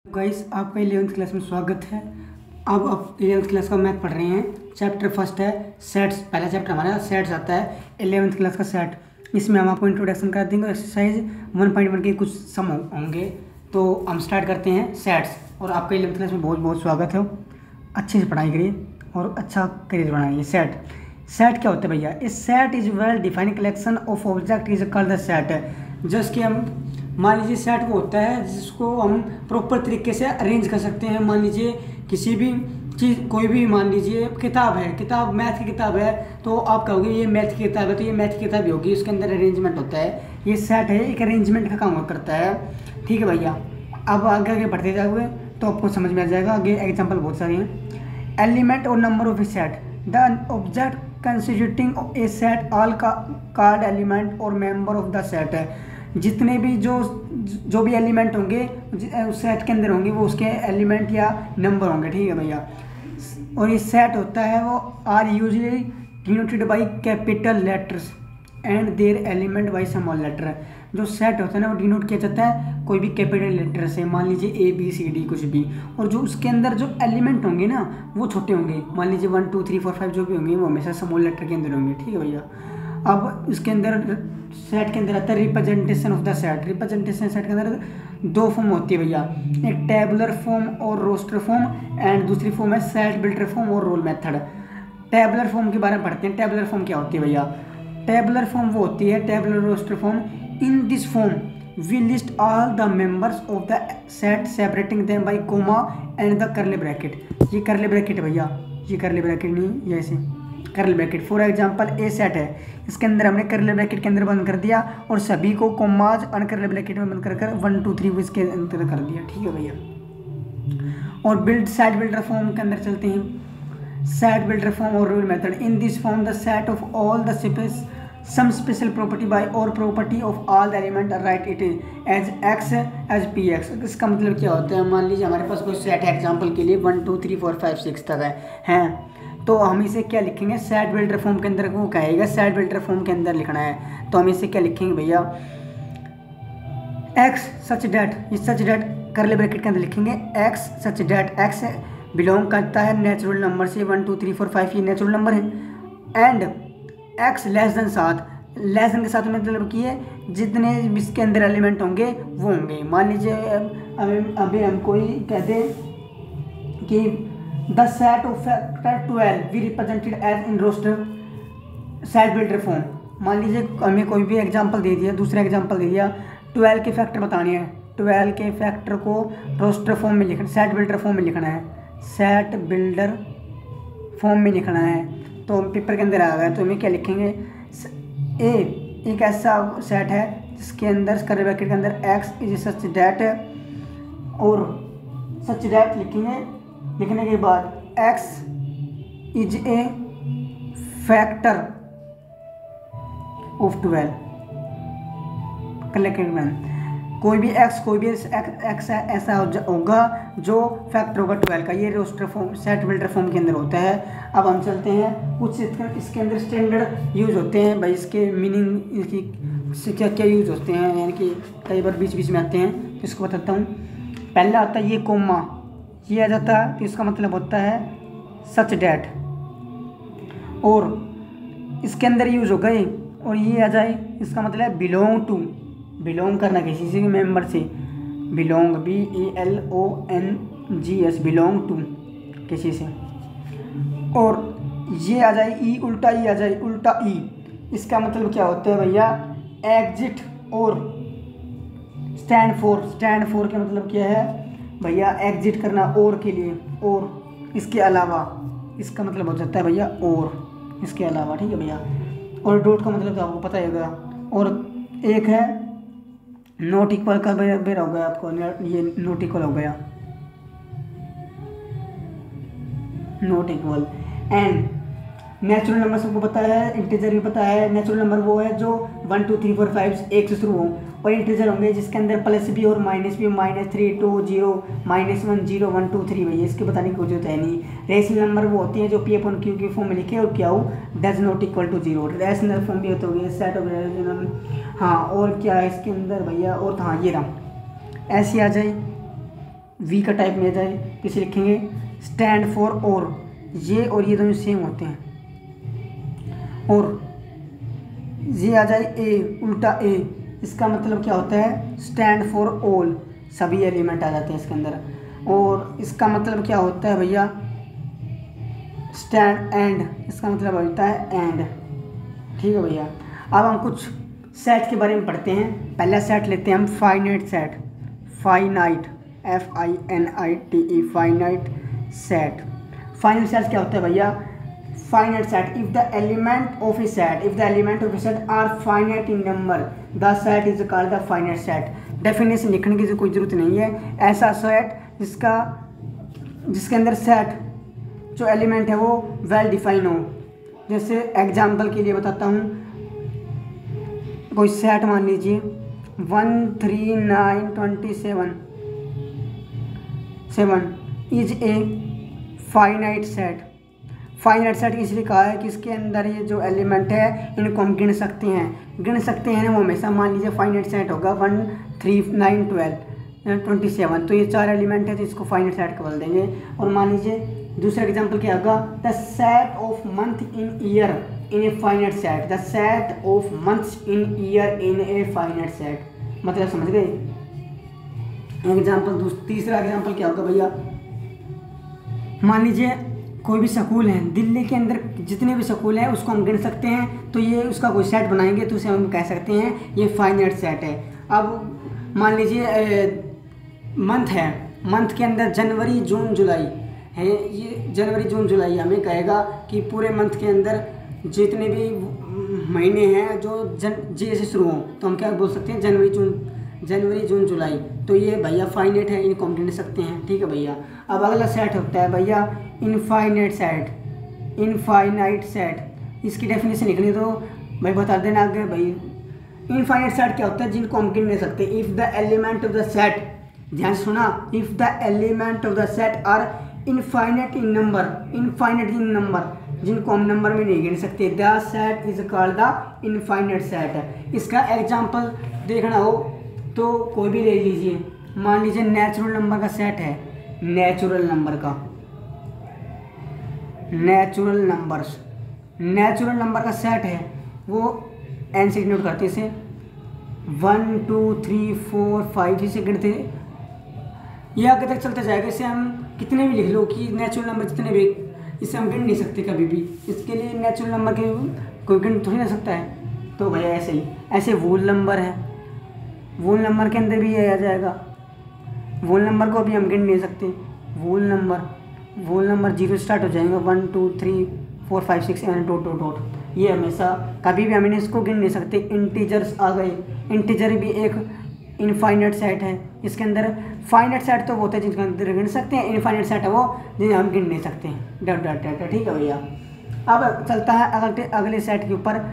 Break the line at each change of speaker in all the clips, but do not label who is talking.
Guys, आपका 11th class में स्वागत है। अब आप 11th क्लास का मैथ पढ़ रहे हैं। चैप्टर फर्स्ट है सेट्स। पहला चैप्टर हमारा सेट्स आता है 11th क्लास का सेट। इसमें हम आपको इंट्रोडक्शन कर देंगे। एक्सरसाइज 1.1 के कुछ सम होंगे। तो हम स्टार्ट करते हैं सेट्स। और आपका 11th क्लास में बहुत बहुत स्वागत है। अच्छे से पढ़ाई करिए और अच्छा करियर बनाइए। सेट क्या होता है भैया? A set is well defined collection of object is called the set. जिसके हम मान लीजिए सेट वो होता है जिसको हम प्रॉपर तरीके से अरेंज कर सकते हैं। मान लीजिए किसी भी चीज़, कोई भी मान लीजिए किताब है, किताब मैथ की किताब है, तो आप कहोगे ये मैथ की किताब है तो ये मैथ की किताब ही होगी। उसके अंदर अरेंजमेंट होता है। ये सेट है, एक अरेंजमेंट का काम करता है। ठीक है भैया। अब आगे आगे बढ़ते जाओगे तो आपको समझ में आ जाएगा। आगे एग्जाम्पल बहुत सारे हैं। एलिमेंट और number of a set. The object constituting A set all called element और मेंबर ऑफ द सेट है। जितने भी जो भी एलिमेंट होंगे सेट के अंदर होंगे वो उसके एलिमेंट या नंबर होंगे। ठीक है भैया। और ये सेट होता है वो are usually denoted by capital letters and their element by small letter. जो सेट होता है ना वो डिनोट किया जाता है कोई भी कैपिटल लेटर से। मान लीजिए ABCD कुछ भी, और जो उसके अंदर जो एलिमेंट होंगे ना वो छोटे होंगे। मान लीजिए 1 2 3 4 5 जो भी होंगे वो हमेशा स्मॉल लेटर के अंदर होंगे। ठीक है भैया। अब इसके अंदर सेट के अंदर आता है representation of the set. Representation set के अंदर दो फॉर्म होती है भैया, एक टेबुलर फॉर्म और रोस्टर फॉर्म, एंड दूसरी फॉर्म है सेट बिल्डर फॉर्म और रोल मेथड। टेबुलर फॉर्म के बारे में पढ़ते हैं। टेबुलर फॉर्म क्या होती है भैया? टेबुलर फॉर्म वो होती है, tabular roster form. In this form we list all the members of the set separating them by comma and the curly bracket. ये कर्ली ब्रैकेट है भैया, ये कर्ली ब्रैकेट नहीं, ये ऐसे curly bracket. For example a set है, इसके अंदर हमने कर्ली ब्रैकेट के अंदर बंद कर दिया और सभी को कोमाज अनकर्ली ब्रैकेट में बंद कर 1 2 3 इसके अंदर कर दिया। ठीक है भैया। और बिल्ड सेट बिल्डर फॉर्म के अंदर चलते हैं। सेट बिल्डर फॉर्म और rule method. In this form the set of all the sum special property by और property of all the element right it as x as px। इसका मतलब क्या होता है? मान लीजिए हमारे पास कोई सेट है, एग्जाम्पल के लिए 1 2 3 4 5 6 तक है तो हम इसे क्या लिखेंगे? सेट बिल्डर फॉर्म के अंदर वो कहेगा सेट बिल्डर फॉर्म के अंदर लिखना है। तो हम इसे क्या लिखेंगे भैया? x सच डेट, ये सच डेट कर्ली ब्रैकेट के अंदर लिखेंगे। x सच डेट x बिलोंग करता है नेचुरल नंबर से। 1 2 3 4 5 ये नेचुरल नंबर है। And x less than 7, less than के साथ मतलब कि ये जितने इसके अंदर एलिमेंट होंगे वो होंगे। मान लीजिए अभी हम कोई कहते कि the set of factor 12 we represented as in roster set builder form. मान लीजिए हमें कोई भी एग्जांपल दे दिया, दूसरा एग्जांपल दे दिया, 12 के फैक्टर बताने हैं। 12 के फैक्टर को रोस्टर फॉर्म में लिखना, सेट बिल्डर फॉर्म में लिखना है। सेट बिल्डर फॉर्म में लिखना है तो पेपर के अंदर आ गया। तो हमें क्या लिखेंगे? ए एक ऐसा सेट है जिसके अंदर कर्ली ब्रैकेट के अंदर x इज सच दैट, और सच दैट लिखेंगे। लिखने के बाद x is a factor of 12 collected man. कोई भी x ऐसा होगा जो फैक्टर होगा 12 का। ये roster form set builder form के अंदर होता है। अब हम चलते हैं कुछ इसके अंदर स्टैंडर्ड यूज होते हैं भाई। इसके मीनिंग इसकी क्या क्या यूज होते हैं, यानी कि कई बार बीच बीच में आते हैं तो इसको बताता हूँ। पहला आता है ये कोमा, ये आ जाता है तो इसका मतलब होता है सच डैट, और इसके अंदर यूज हो गए। और ये आ जाए इसका मतलब है बिलोंग टू, बिलोंग करना किसी से मेंबर से। बिलोंग BELONGS बिलोंग टू किसी से। और ये आ जाए ई, उल्टा ई आ जाए, उल्टा ई। इसका मतलब क्या होता है भैया? एग्जिट और स्टैंड फॉर। स्टैंड फॉर का मतलब क्या है भैया? एग्जिट करना और के लिए, और इसके अलावा। इसका मतलब हो जाता है भैया और इसके अलावा। ठीक है भैया। और डॉट का मतलब तो आपको पता ही होगा। और एक है नॉट इक्वल का बेर हो गया आपको, ये नॉट इक्वल हो गया, not equal. And natural number सबको पता है, इंटीजर भी पता है। नेचुरल नंबर वो है जो 1 2 3 4 5 1 से शुरू हो, और इंटीजर होंगे जिसके अंदर प्लस भी और माइनस भी, -3 2 0 -1 0 1 2 3 भैया इसके बताने की कोई जरूरत है नहीं। रेशनल नंबर वो होती है जो P/Q की फॉर्म में लिखे और क्या हो does not equal to 0। Rational form भी होता है सेट ऑफ रेशनल। हाँ और क्या है इसके अंदर भैया? और हाँ ये रहा ऐसी आ जाए वी का टाइप में आ जाए तो इसे लिखेंगे स्टैंड फॉर और ये दोनों सेम होते हैं। और ये आ जाए ए, उल्टा ए, इसका मतलब क्या होता है स्टैंड फॉर ऑल, सभी एलिमेंट आ जाते हैं इसके अंदर। और इसका मतलब क्या होता है भैया स्टैंड एंड, इसका मतलब होता है एंड। ठीक है भैया, अब हम कुछ सेट के बारे में पढ़ते हैं। पहला सेट लेते हैं हम finite set, finite FINITE finite set. Finite set क्या होता है भैया finite set if the element of a set are finite in number the set is called the finite set. Definition लिखने की कोई ज़रूरत नहीं है। ऐसा सेट जिसके अंदर सेट जो एलिमेंट है वो वेल डिफाइन हो। जैसे एग्जाम्पल के लिए बताता हूँ, कोई सेट मान लीजिए 1 3 9 27 is a finite set. Finite set इसलिए कहा है कि इसके अंदर ये जो एलिमेंट है इनको हम गिन सकते हैं ना, वो हमेशा मान लीजिए फाइनाइट सेट होगा 1 3 9 12 27, तो ये 4 एलिमेंट है तो इसको फाइनाइट सेट बोल देंगे। और मान लीजिए दूसरा एग्जांपल क्या होगा the set of month in year in a finite set, the set of months in year in a finite set. मतलब समझ गए एग्जांपल। तीसरा एग्जांपल क्या होगा भैया, मान लीजिए कोई भी स्कूल है, दिल्ली के अंदर जितने भी स्कूल हैं उसको हम गिन सकते हैं, तो ये उसका कोई सेट बनाएंगे तो उसे हम कह सकते हैं ये फाइनाइट सेट है। अब मान लीजिए मंथ है, मंथ के अंदर जनवरी जून जुलाई है, ये जनवरी जून जुलाई हमें कहेगा कि पूरे मंथ के अंदर जितने भी महीने हैं जो जे से शुरू हों तो हम क्या बोल सकते हैं जनवरी जून जुलाई। तो ये भैया फाइनाइट है, इनको हम गिन सकते हैं। ठीक है भैया। अब अगला सेट होता है भैया इनफाइनाइट सेट। इसकी डेफिनेशन लिखनी तो भाई बता देना आगे भाई। इनफाइनाइट सेट क्या होता है जिनको हम गिन नहीं सकते। If the element of the set, ध्यान सुना, if the element of the set are infinite in number, जिनको हम नंबर में नहीं गिन सकते, the set is called the infinite set. इसका एग्जांपल देखना हो तो कोई भी ले लीजिए, मान लीजिए नेचुरल नंबर का सेट है, नेचुरल नंबर का सेट है, वो एन से डिनोट करते से 1 2 3 4 5 जिसे गिनते ये आगे तक चलता जाएगा। इसे हम कितने भी लिख लो कि नेचुरल नंबर जितने भी, इसे हम गिन नहीं सकते कभी भी। इसके लिए नेचुरल नंबर के कोई गिन थोड़ी ना सकता है। तो भैया ऐसे ही, ऐसे वोल नंबर है, वोल नंबर के अंदर भी ये आ जाएगा। वोल नंबर को भी हम गिन नहीं सकते। वोल नंबर 0 स्टार्ट हो जाएगा, 1 2 3 4 5 6 7 डॉट। ये हमेशा कभी भी हम इसको गिन नहीं सकते। इंटीजर्स आ गए, इंटीजर भी एक इनफाइनाइट सेट है। इसके अंदर फाइनाइट सेट तो वो होते हैं जिनके अंदर गिन सकते हैं, इनफाइनाइट सेट है वो जिन्हें हम गिन नहीं सकते हैं। डॉट। ठीक है भैया। अब चलता है अगले सेट के ऊपर,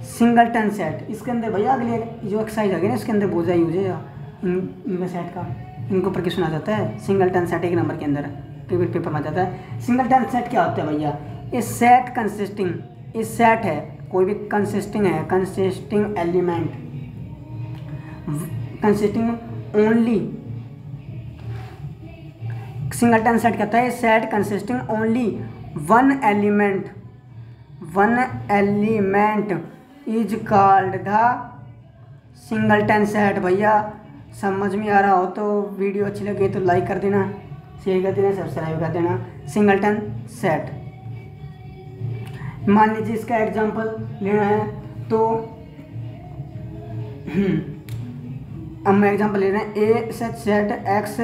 सिंगलटन सेट। इसके अंदर भैया अगले जो एक्सरसाइज आ गई ना इसके अंदर बोझा यूज है इनका सेट का, इनको पर क्वेश्चन आ जाता है। सिंगलटन सेट एक नंबर के अंदर पेपर में आ जाता है। सिंगलटन सेट क्या होता है भैया, इस सेट है कोई भी consisting element, consisting only. Singleton set कहता है set consisting only one element is called the singleton set. भैया समझ में आ रहा हो तो वीडियो अच्छी लगे तो लाइक कर देना, शेयर कर देना, सब्सक्राइब कर देना। सिंगलटन सेट, मान लीजिए इसका एग्जांपल लेना है तो अब मैं एग्जांपल ले रहे हैं ए सच सेट एक्स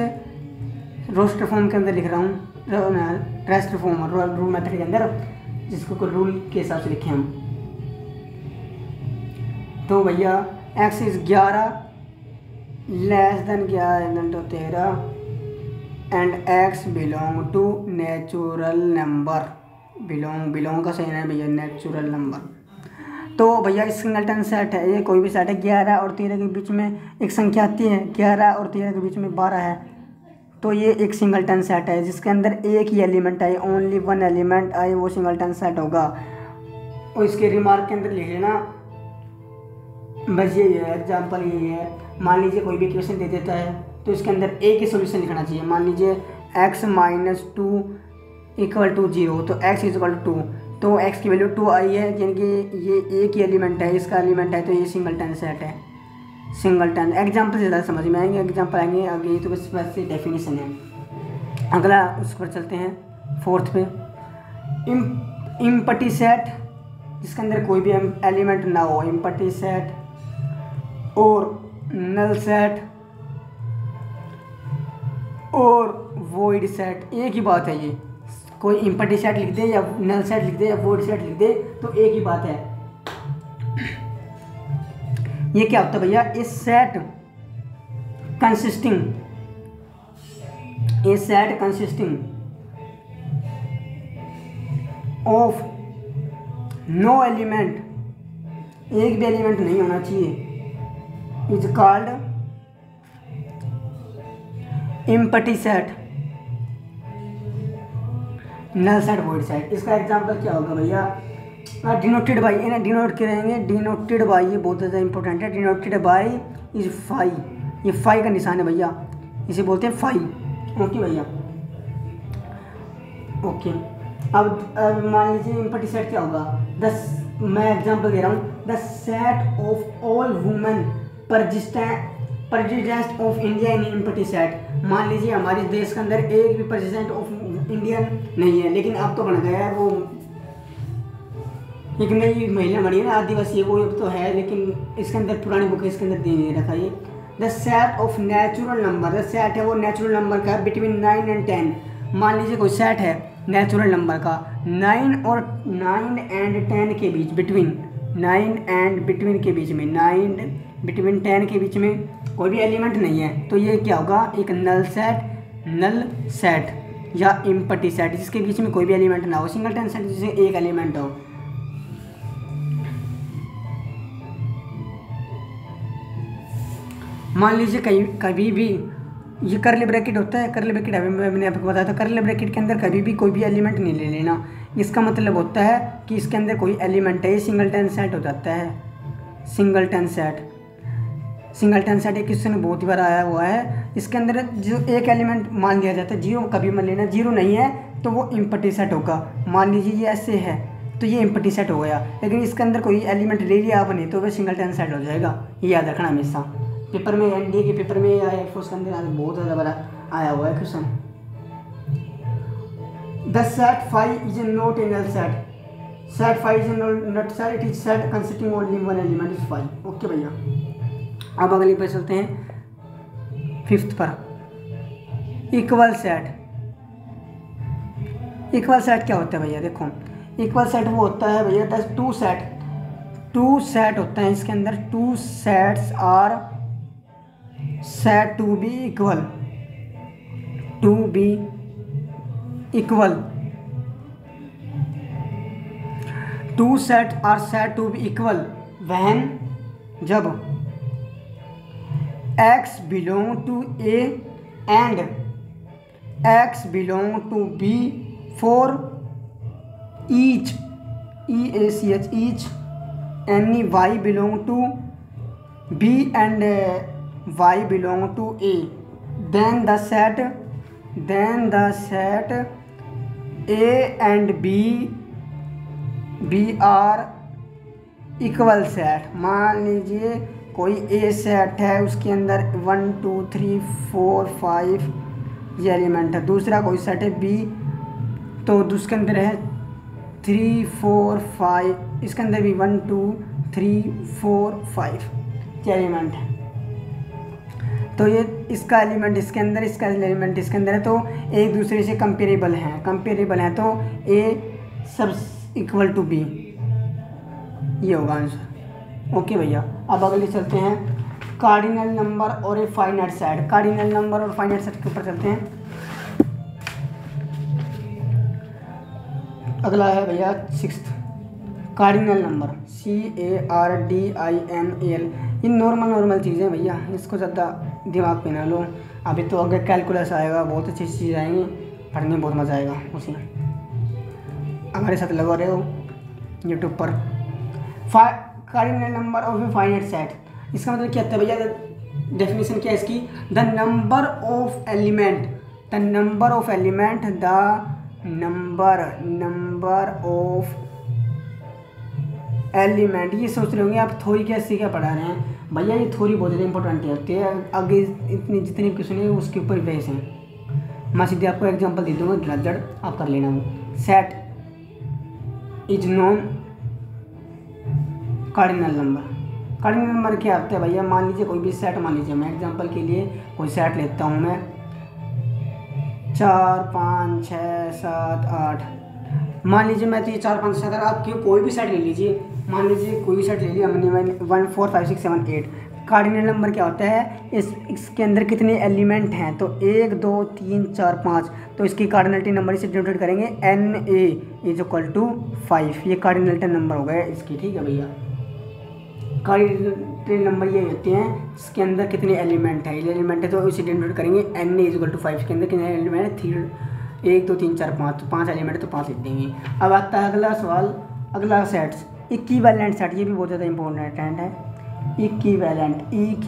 रोस्टर फॉर्म के अंदर लिख रहा हूँ, रेस्ट फॉर्म रूल मेथड के अंदर, जिसको कोई रूल के हिसाब से लिखे हम। तो भैया x is 11 less than 13 and x belong to natural number. Belong का सही है भैया, नेचुरल नंबर। तो भैया इस सिंगलटन सेट है, ये कोई भी सेट है। 11 और 13 के बीच में एक संख्या आती है, 11 और 13 के बीच में 12 है, तो ये एक सिंगलटन सेट है जिसके अंदर एक ही एलिमेंट आए, ओनली वन एलिमेंट आए, वो सिंगलटन सेट होगा। और इसके रिमार्क के अंदर लिख लेना बस यही है, एग्जाम्पल यही है। मान लीजिए कोई भी क्वेश्चन दे देता है तो इसके अंदर ए की सोल्यूशन लिखना चाहिए। मान लीजिए x माइनस 2 इक्वल टू 0, तो x इक्वल टू 2, तो x की वैल्यू 2 आई है, यानी कि ये ए की एलिमेंट है, इसका एलिमेंट है, तो ये सिंगलटन सेट है। सिंगलटन एग्जाम्पल से ज़्यादा समझ में आएंगे, एग्जाम्पल आएंगे आगे, तो बस वैसे डेफिनेशन है। अगला उस पर चलते हैं 4th पे, इम्पटी सेट, जिसके अंदर कोई भी एलिमेंट ना हो, इम्पटी सेट और नल सेट और वॉइड सेट, एक ही बात है। ये कोई इम्पटी सेट लिख दे या नल सेट लिख दे या वॉइड सेट लिख दे तो एक ही बात है। ये क्या होता है भैया, इस set consisting of no element, एक भी एलिमेंट नहीं होना चाहिए, is called empty set, null set, void set. इसका एग्जांपल क्या होगा भैया, डिनोटेड बाई, इन्हें डिनोट के रहेंगे, डिनोटेड बाई, ये बहुत ज़्यादा इंपॉर्टेंट है। डिनोटेड बाई इज फाई, ये फाई का निशान है भैया, इसे बोलते हैं फाई। ओके भैया, ओके। अब मान लीजिए इम्पटी सेट क्या होगा, मैं एग्जांपल दे रहा हूँ, the set of all women president of India in empty set. मान लीजिए हमारे देश के अंदर एक भी परजिडेंट ऑफ इंडियन नहीं है, लेकिन अब तो बन गया है, वो एक नई महिला बनी है ना, आदिवासी, वो तो है, लेकिन इसके अंदर पुरानी बुक है, इसके अंदर दे नहीं रखा। ये the set of natural number, the set है वो नेचुरल नंबर का बिटवीन 9 एंड 10। मान लीजिए कोई सेट है नेचुरल नंबर का 9 एंड 10 के बीच, बिटवीन 9 एंड बिटवीन के बीच में, 9 बिटवीन 10 के बीच में कोई भी एलिमेंट नहीं है, तो ये क्या होगा, एक नल सेट या इम्पटी सेट, जिसके बीच में कोई भी एलिमेंट ना हो। सिंगलटन सेट जिसमें एक एलिमेंट हो। मान लीजिए कभी भी ये कर्ली ब्रैकेट होता है, कर्ली ब्रैकेट अभी मैंने आपको बताया था, कर्ली ब्रैकेट के अंदर कभी भी कोई भी एलिमेंट नहीं ले लेना। इसका मतलब होता है कि इसके अंदर कोई एलिमेंट है, ये सिंगलटन सेट हो जाता है। सिंगलटन सेट एक क्वेश्चन बहुत बार आया हुआ है, इसके अंदर जो एक एलिमेंट मान लिया जाता है, जीरो कभी मान लेना, जीरो नहीं है तो वो इम्पटी सेट होगा। मान लीजिए ये ऐसे है तो ये इम्पटी सेट हो गया, लेकिन इसके अंदर कोई एलिमेंट ले लिया आपने तो वह सिंगलटन सेट हो जाएगा। ये याद रखना हमेशा, पेपर में, एनडीए के पेपर में या एयरफोर्स के अंदर बहुत ज़्यादा बड़ा आया हुआ है question. The set five is not a null set, set five is not set, it is set consisting only one element is five. Okay भैया, अब अगली पर चलते हैं 5th पर, इक्वल सेट। इक्वल सेट क्या होता है भैया, देखो इक्वल सेट वो होता है भैया, टू सेट होता है, इसके अंदर 2 sets are set to be equal, two sets are set to be equal when, जब x belong to A and x belong to B for each each any y belong to B and y belong to A, then the set A and B are equal set. मान लीजिए कोई ए set है, उसके अंदर 1 2 3 4 5 ये element है, दूसरा कोई सेट है बी, तो उसके अंदर है 3 4 5, इसके अंदर भी 1 2 3 4 5 ये एलिमेंट है, तो ये इसका एलिमेंट इसके अंदर, इसका एलिमेंट इसके अंदर है, तो एक दूसरे से कंपेरेबल हैं, तो ए सब इक्वल टू बी, ये होगा आंसर। ओके भैया, अब अगले चलते हैं कार्डिनल नंबर और a finite set. Cardinal number और फाइनाइट सेट के ऊपर चलते हैं। अगला है भैया 6th, कार्डिनल नंबर, CARDINAL। ये नॉर्मल चीज़ें भैया, इसको ज़्यादा दिमाग पे ना लो, अभी तो अगर कैलकुलस आएगा, बहुत अच्छी चीज़ आएंगी, पढ़ने में बहुत मज़ा आएगा। उसी हमारे साथ लगा रहे हो यूट्यूब पर। कार्डिनल नंबर और फाइनाइट सेट, इसका मतलब क्या होता है भैया, डेफिनेशन क्या है इसकी, the number of element, the number of element, the number of element. ये सोच रहे होंगे आप थ्योरी कैसे क्या पढ़ा रहे हैं भैया, ये थ्योरी बहुत ज़्यादा इंपॉर्टेंट होती है, आगे इतनी जितने क्वेश्चन है उसके ऊपर बेस हैं। मैं सीधे आपको एग्जांपल दे दूँगा, जड़ आप कर लेना। वो set is non cardinal number. Cardinal number क्या होता है भैया, मान लीजिए कोई भी सेट, मान लीजिए मैं एग्जांपल के लिए कोई सेट लेता हूँ मैं 4 5 6 7 8, मान लीजिए मैं तो ये 4 5 7, आप क्यों कोई भी सेट ले लीजिए, मान लीजिए कोई भी सेट ले लिया हमने 1 4 5 6 7 8। कार्डिनल नंबर क्या होता है, इसके अंदर कितने एलिमेंट हैं, तो 1 2 3 4 5, तो इसकी कार्डिनलिटी नंबर इसे डिनोटेट करेंगे Na=5। ये कार्डिनलिटी नंबर हो गया इसकी, ठीक है भैया। कार्डिनलिटी नंबर ये होते हैं इसके अंदर कितने एलिमेंट है, एलिमेंट है तो इसे डिनोट करेंगे Na=5। के अंदर कितने एलिमेंट है, 1 2 3 4 5, तो 5 एलिमेंट तो 5 लिख देंगे। अब आता है अगला सवाल, अगला सेट्स, इक्विवेलेंट सेट। ये भी बहुत ज़्यादा इंपॉर्टेंट है। Equivalent, EQUIVALENT,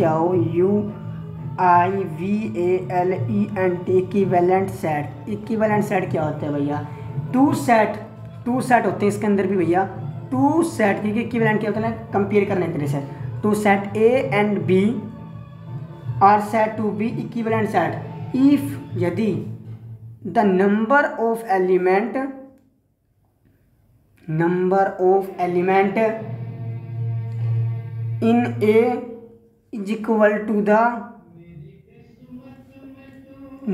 equivalent set. Equivalent set क्या होता है भैया, टू सेट होते हैं इसके अंदर भी भैया, टू सेट, क्योंकि इक्विवेलेंट क्या होता है ना, कंपेयर करने के लिए set, two set A and B are set to be equivalent set if यदि the number of element in A is equal to the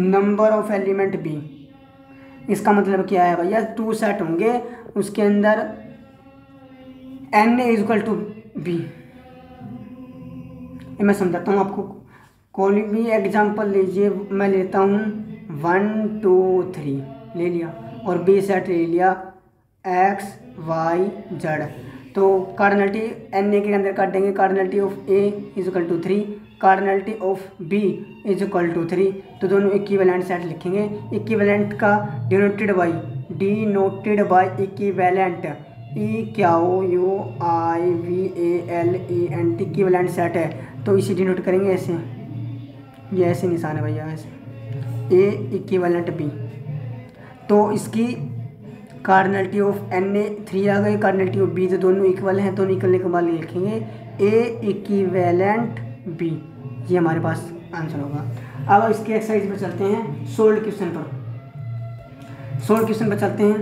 number of element B। इसका मतलब क्या है भैया, टू सेट होंगे उसके अंदर Na=B। मैं समझाता हूँ आपको, कोई भी एग्जांपल लीजिए, मैं लेता हूँ 1 2 3 ले लिया और B सेट ले लिया X Y Z, तो कार्डिनलिटी Na के अंदर काट देंगे, cardinality of A=3, cardinality of B=3, तो दोनों इक्विवेलेंट सेट लिखेंगे। इक्विवेलेंट का denoted by equivalent, EQUIVALENT, equivalent set है तो इसे डिनोट करेंगे ऐसे, ये ऐसे निशान है भैया, ऐसे A=B, तो इसकी कार्डिनलिटी ऑफ Na3 आ गई, कार्डिनलिटी ऑफ B, तो दोनों इक्वल हैं, तो निकलने के बाद लिखेंगे A=B। ये हमारे पास आंसर होगा। अब इसके एक्सरसाइज पर चलते हैं, सोल्व क्वेश्चन पर चलते हैं।